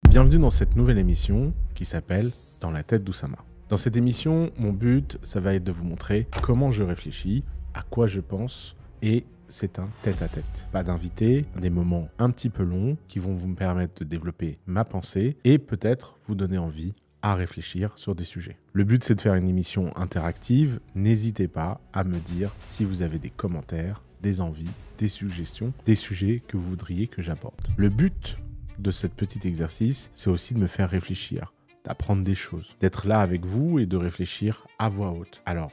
Bienvenue dans cette nouvelle émission qui s'appelle Dans la tête d'Oussama. Dans cette émission, mon but, ça va être de vous montrer comment je réfléchis, à quoi je pense, et c'est un tête-à-tête. Pas d'invité, des moments un petit peu longs qui vont vous permettre de développer ma pensée et peut-être vous donner envie à réfléchir sur des sujets. Le but, c'est de faire une émission interactive. N'hésitez pas à me dire si vous avez des commentaires, des envies, des suggestions, des sujets que vous voudriez que j'aborde. Le but de ce petit exercice, c'est aussi de me faire réfléchir, d'apprendre des choses, d'être là avec vous et de réfléchir à voix haute. Alors,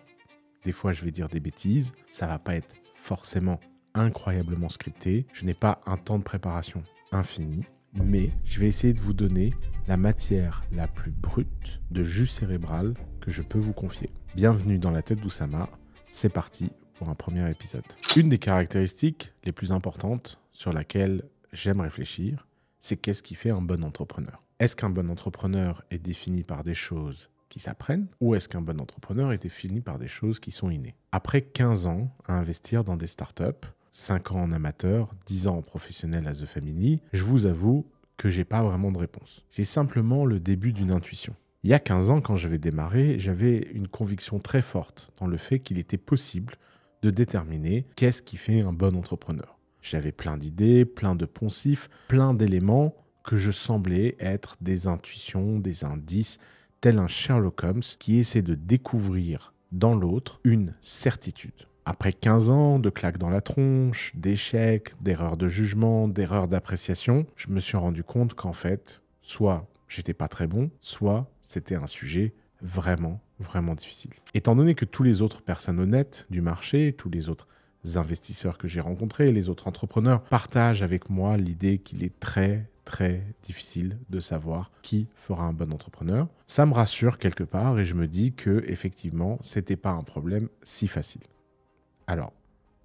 des fois, je vais dire des bêtises, ça va pas être forcément incroyablement scripté, je n'ai pas un temps de préparation infini, mais je vais essayer de vous donner la matière la plus brute de jus cérébral que je peux vous confier. Bienvenue dans la tête d'Oussama, c'est parti pour un premier épisode. Une des caractéristiques les plus importantes sur laquelle j'aime réfléchir, c'est qu'est-ce qui fait un bon entrepreneur. Est-ce qu'un bon entrepreneur est défini par des choses qui s'apprennent ou est-ce qu'un bon entrepreneur est défini par des choses qui sont innées? Après 15 ans à investir dans des startups, 5 ans en amateur, 10 ans en professionnel à The Family, je vous avoue que j'ai pas vraiment de réponse. J'ai simplement le début d'une intuition. Il y a 15 ans, quand j'avais démarré, j'avais une conviction très forte dans le fait qu'il était possible de déterminer qu'est-ce qui fait un bon entrepreneur. J'avais plein d'idées, plein de poncifs, plein d'éléments que je semblais être des intuitions, des indices, tel un Sherlock Holmes qui essaie de découvrir dans l'autre une certitude. Après 15 ans de claques dans la tronche, d'échecs, d'erreurs de jugement, d'erreurs d'appréciation, je me suis rendu compte qu'en fait, soit j'étais pas très bon, soit c'était un sujet vraiment difficile. Étant donné que tous les autres personnes honnêtes du marché, tous les autres investisseurs que j'ai rencontrés, les autres entrepreneurs partagent avec moi l'idée qu'il est très difficile de savoir qui fera un bon entrepreneur. Ça me rassure quelque part et je me dis que effectivement, c'était pas un problème si facile. Alors,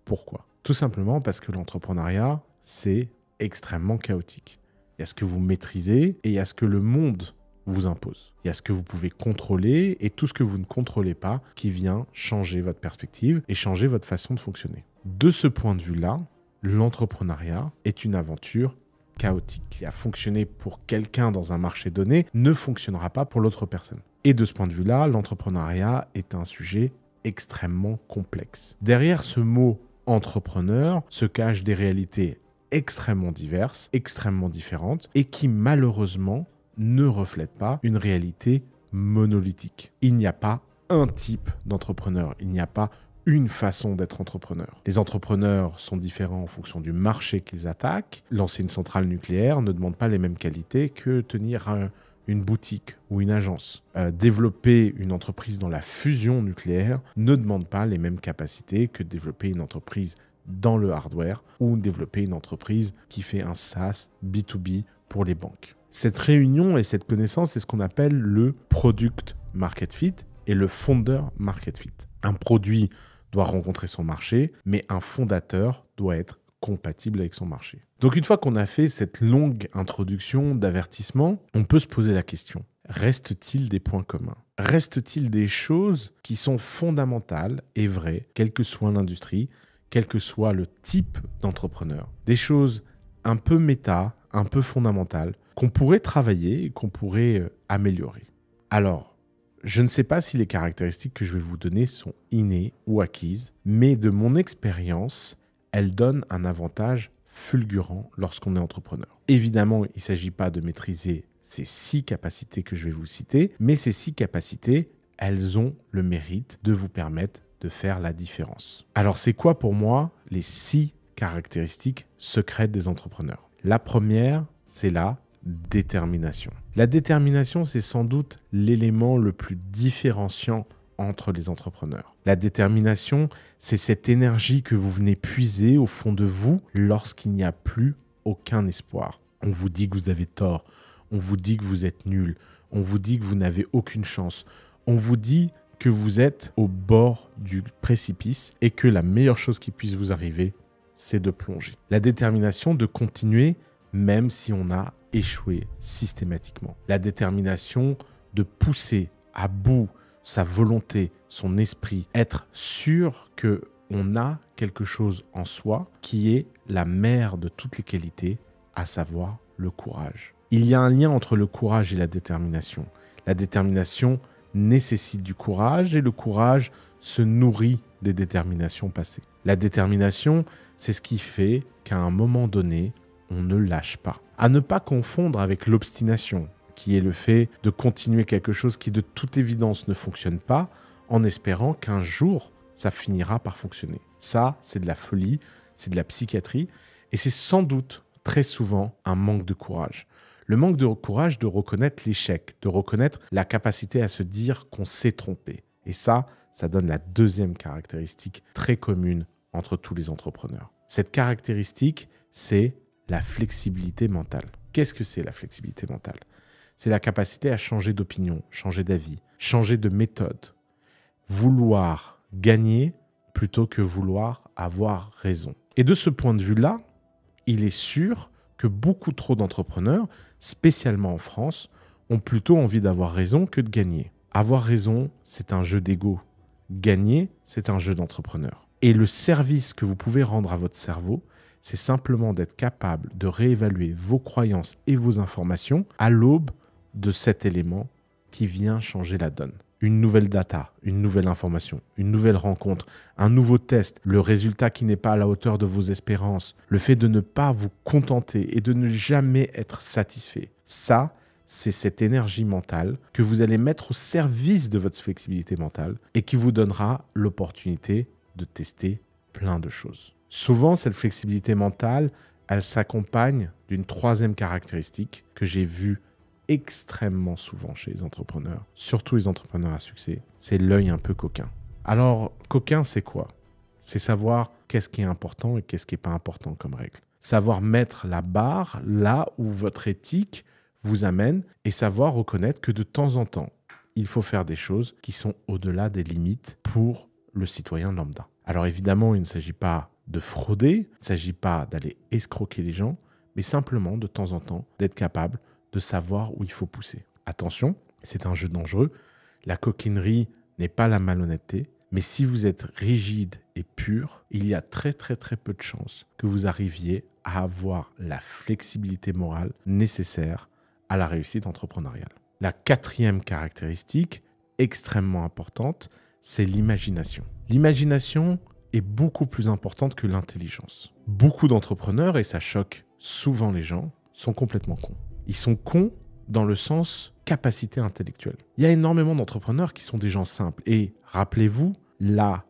pourquoi? Tout simplement parce que l'entrepreneuriat, c'est extrêmement chaotique. Il y a ce que vous maîtrisez et il y a ce que le monde vous impose. Il y a ce que vous pouvez contrôler et tout ce que vous ne contrôlez pas qui vient changer votre perspective et changer votre façon de fonctionner. De ce point de vue-là, l'entrepreneuriat est une aventure chaotique. Qui a fonctionné pour quelqu'un dans un marché donné ne fonctionnera pas pour l'autre personne. Et de ce point de vue-là, l'entrepreneuriat est un sujet extrêmement complexe. Derrière ce mot entrepreneur se cachent des réalités extrêmement diverses, extrêmement différentes et qui malheureusement ne reflètent pas une réalité monolithique. Il n'y a pas un type d'entrepreneur, il n'y a pas une façon d'être entrepreneur. Les entrepreneurs sont différents en fonction du marché qu'ils attaquent. Lancer une centrale nucléaire ne demande pas les mêmes qualités que tenir une boutique ou une agence. Développer une entreprise dans la fusion nucléaire ne demande pas les mêmes capacités que développer une entreprise dans le hardware ou développer une entreprise qui fait un SaaS B2B pour les banques. Cette réunion et cette connaissance, c'est ce qu'on appelle le Product Market Fit et le Founder Market Fit. Un produit doit rencontrer son marché, mais un fondateur doit être compatible avec son marché. Donc une fois qu'on a fait cette longue introduction d'avertissement, on peut se poser la question, reste-t-il des points communs? Reste-t-il des choses qui sont fondamentales et vraies, quelle que soit l'industrie, quel que soit le type d'entrepreneur? Des choses un peu méta, un peu fondamentales, qu'on pourrait travailler et qu'on pourrait améliorer. Alors, je ne sais pas si les caractéristiques que je vais vous donner sont innées ou acquises, mais de mon expérience, elles donnent un avantage fulgurant lorsqu'on est entrepreneur. Évidemment, il ne s'agit pas de maîtriser ces 6 capacités que je vais vous citer, mais ces 6 capacités, elles ont le mérite de vous permettre de faire la différence. Alors, c'est quoi pour moi les 6 caractéristiques secrètes des entrepreneurs? La première, c'est la détermination. La détermination, c'est sans doute l'élément le plus différenciant entre les entrepreneurs. La détermination, c'est cette énergie que vous venez puiser au fond de vous lorsqu'il n'y a plus aucun espoir. On vous dit que vous avez tort, on vous dit que vous êtes nul, on vous dit que vous n'avez aucune chance, on vous dit que vous êtes au bord du précipice et que la meilleure chose qui puisse vous arriver, c'est de plonger. La détermination de continuer même si on a échoué systématiquement. La détermination de pousser à bout sa volonté, son esprit, être sûr qu'on a quelque chose en soi qui est la mère de toutes les qualités, à savoir le courage. Il y a un lien entre le courage et la détermination. La détermination nécessite du courage et le courage se nourrit des déterminations passées. La détermination, c'est ce qui fait qu'à un moment donné, on ne lâche pas. À ne pas confondre avec l'obstination, qui est le fait de continuer quelque chose qui de toute évidence ne fonctionne pas, en espérant qu'un jour, ça finira par fonctionner. Ça, c'est de la folie, c'est de la psychiatrie, et c'est sans doute très souvent un manque de courage. Le manque de courage de reconnaître l'échec, de reconnaître la capacité à se dire qu'on s'est trompé. Et ça donne la deuxième caractéristique très commune entre tous les entrepreneurs. Cette caractéristique, c'est la flexibilité mentale. Qu'est-ce que c'est la flexibilité mentale? C'est la capacité à changer d'opinion, changer d'avis, changer de méthode, vouloir gagner plutôt que vouloir avoir raison. Et de ce point de vue-là, il est sûr que beaucoup trop d'entrepreneurs, spécialement en France, ont plutôt envie d'avoir raison que de gagner. Avoir raison, c'est un jeu d'ego. Gagner, c'est un jeu d'entrepreneur. Et le service que vous pouvez rendre à votre cerveau, c'est simplement d'être capable de réévaluer vos croyances et vos informations à l'aube de cet élément qui vient changer la donne. Une nouvelle data, une nouvelle information, une nouvelle rencontre, un nouveau test, le résultat qui n'est pas à la hauteur de vos espérances, le fait de ne pas vous contenter et de ne jamais être satisfait. Ça, c'est cette énergie mentale que vous allez mettre au service de votre flexibilité mentale et qui vous donnera l'opportunité de tester plein de choses. Souvent, cette flexibilité mentale, elle s'accompagne d'une troisième caractéristique que j'ai vue extrêmement souvent chez les entrepreneurs, surtout les entrepreneurs à succès, c'est l'œil un peu coquin. Alors, coquin, c'est quoi? C'est savoir qu'est-ce qui est important et qu'est-ce qui n'est pas important comme règle. Savoir mettre la barre là où votre éthique vous amène et savoir reconnaître que de temps en temps, il faut faire des choses qui sont au-delà des limites pour le citoyen lambda. Alors évidemment, il ne s'agit pas de frauder, il ne s'agit pas d'aller escroquer les gens, mais simplement de temps en temps d'être capable de savoir où il faut pousser. Attention, c'est un jeu dangereux. La coquinerie n'est pas la malhonnêteté, mais si vous êtes rigide et pur, il y a très peu de chances que vous arriviez à avoir la flexibilité morale nécessaire à la réussite entrepreneuriale. La quatrième caractéristique, extrêmement importante, c'est l'imagination. L'imagination est beaucoup plus importante que l'intelligence. Beaucoup d'entrepreneurs, et ça choque souvent les gens, sont complètement cons. Ils sont cons dans le sens capacité intellectuelle. Il y a énormément d'entrepreneurs qui sont des gens simples. Et rappelez-vous, la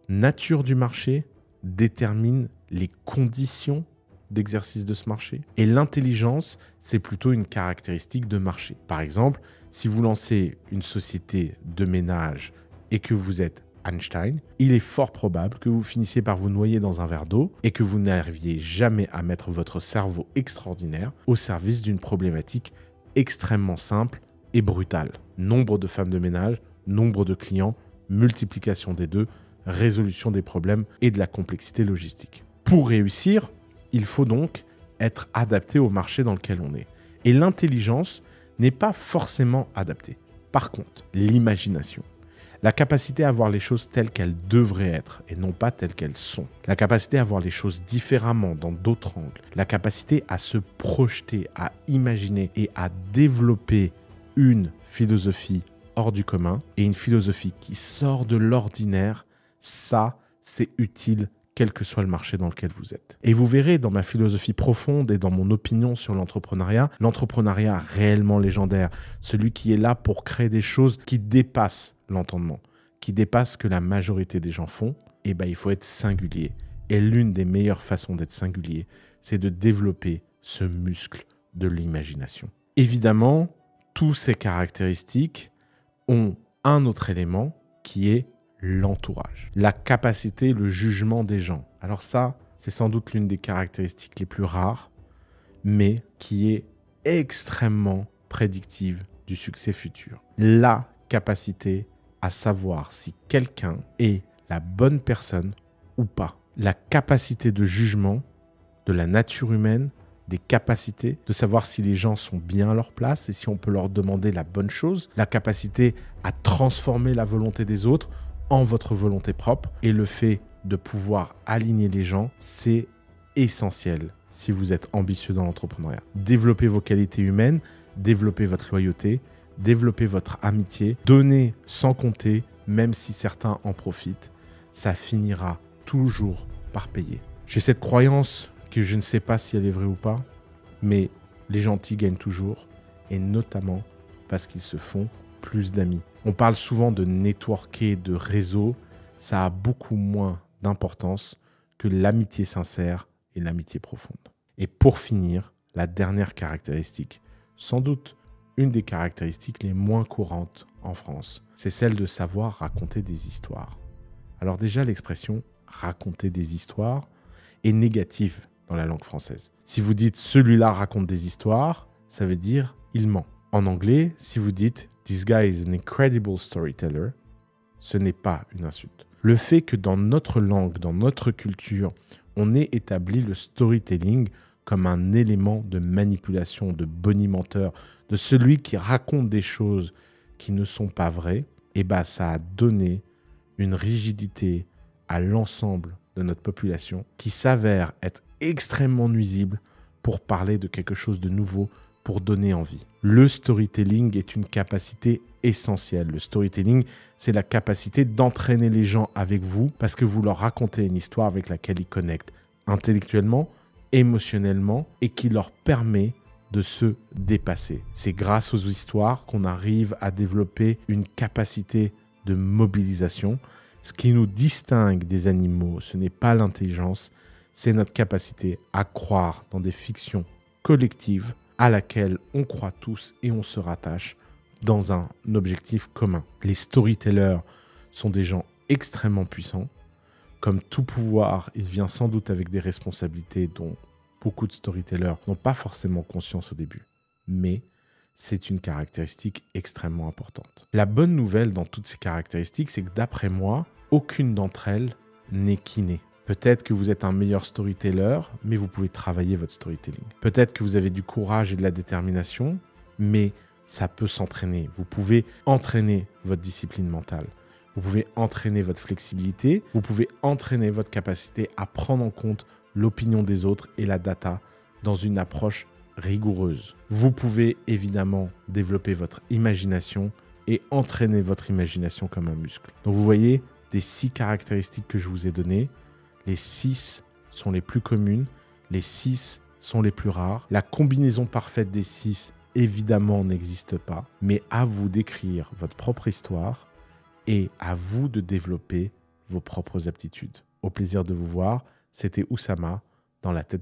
nature du marché détermine les conditions d'exercice de ce marché. Et l'intelligence, c'est plutôt une caractéristique de marché. Par exemple, si vous lancez une société de ménage et que vous êtes Einstein, il est fort probable que vous finissiez par vous noyer dans un verre d'eau et que vous n'arriviez jamais à mettre votre cerveau extraordinaire au service d'une problématique extrêmement simple et brutale. Nombre de femmes de ménage, nombre de clients, multiplication des deux, résolution des problèmes et de la complexité logistique. Pour réussir, il faut donc être adapté au marché dans lequel on est. Et l'intelligence n'est pas forcément adaptée. Par contre, l'imagination, la capacité à voir les choses telles qu'elles devraient être et non pas telles qu'elles sont. La capacité à voir les choses différemment dans d'autres angles. La capacité à se projeter, à imaginer et à développer une philosophie hors du commun et une philosophie qui sort de l'ordinaire, ça, c'est utile quel que soit le marché dans lequel vous êtes. Et vous verrez dans ma philosophie profonde et dans mon opinion sur l'entrepreneuriat réellement légendaire, celui qui est là pour créer des choses qui dépassent l'entendement, qui dépassent ce que la majorité des gens font, et il faut être singulier. Et l'une des meilleures façons d'être singulier, c'est de développer ce muscle de l'imagination. Évidemment, toutes ces caractéristiques ont un autre élément qui est l'entourage, la capacité, le jugement des gens. Alors ça, c'est sans doute l'une des caractéristiques les plus rares, mais qui est extrêmement prédictive du succès futur. La capacité à savoir si quelqu'un est la bonne personne ou pas. La capacité de jugement de la nature humaine, des capacités de savoir si les gens sont bien à leur place et si on peut leur demander la bonne chose, la capacité à transformer la volonté des autres en votre volonté propre et le fait de pouvoir aligner les gens, c'est essentiel si vous êtes ambitieux dans l'entrepreneuriat. Développez vos qualités humaines, développez votre loyauté, développez votre amitié, donnez sans compter, même si certains en profitent, ça finira toujours par payer. J'ai cette croyance que je ne sais pas si elle est vraie ou pas, mais les gentils gagnent toujours, et notamment parce qu'ils se font plus d'amis. On parle souvent de networker, de réseau, ça a beaucoup moins d'importance que l'amitié sincère et l'amitié profonde. Et pour finir, la dernière caractéristique, sans doute une des caractéristiques les moins courantes en France, c'est celle de savoir raconter des histoires. Alors déjà, l'expression « raconter des histoires » est négative dans la langue française. Si vous dites « celui-là raconte des histoires », ça veut dire « il ment ». En anglais, si vous dites « this guy is an incredible storyteller », ce n'est pas une insulte. Le fait que dans notre langue, dans notre culture, on ait établi le storytelling comme un élément de manipulation, de bonimenteur, de celui qui raconte des choses qui ne sont pas vraies, et ça a donné une rigidité à l'ensemble de notre population qui s'avère être extrêmement nuisible pour parler de quelque chose de nouveau, pour donner envie. Le storytelling est une capacité essentielle. Le storytelling, c'est la capacité d'entraîner les gens avec vous parce que vous leur racontez une histoire avec laquelle ils connectent intellectuellement, émotionnellement et qui leur permet de se dépasser. C'est grâce aux histoires qu'on arrive à développer une capacité de mobilisation. Ce qui nous distingue des animaux, ce n'est pas l'intelligence, c'est notre capacité à croire dans des fictions collectives à laquelle on croit tous et on se rattache dans un objectif commun. Les storytellers sont des gens extrêmement puissants. Comme tout pouvoir, il vient sans doute avec des responsabilités dont beaucoup de storytellers n'ont pas forcément conscience au début. Mais c'est une caractéristique extrêmement importante. La bonne nouvelle dans toutes ces caractéristiques, c'est que d'après moi, aucune d'entre elles n'est innée. Peut-être que vous êtes un meilleur storyteller, mais vous pouvez travailler votre storytelling. Peut-être que vous avez du courage et de la détermination, mais ça peut s'entraîner. Vous pouvez entraîner votre discipline mentale. Vous pouvez entraîner votre flexibilité. Vous pouvez entraîner votre capacité à prendre en compte l'opinion des autres et la data dans une approche rigoureuse. Vous pouvez évidemment développer votre imagination et entraîner votre imagination comme un muscle. Donc vous voyez, des 6 caractéristiques que je vous ai données, les 6 sont les plus communes, les 6 sont les plus rares. La combinaison parfaite des 6, évidemment, n'existe pas, mais à vous d'écrire votre propre histoire et à vous de développer vos propres aptitudes. Au plaisir de vous voir, c'était Oussama dans la tête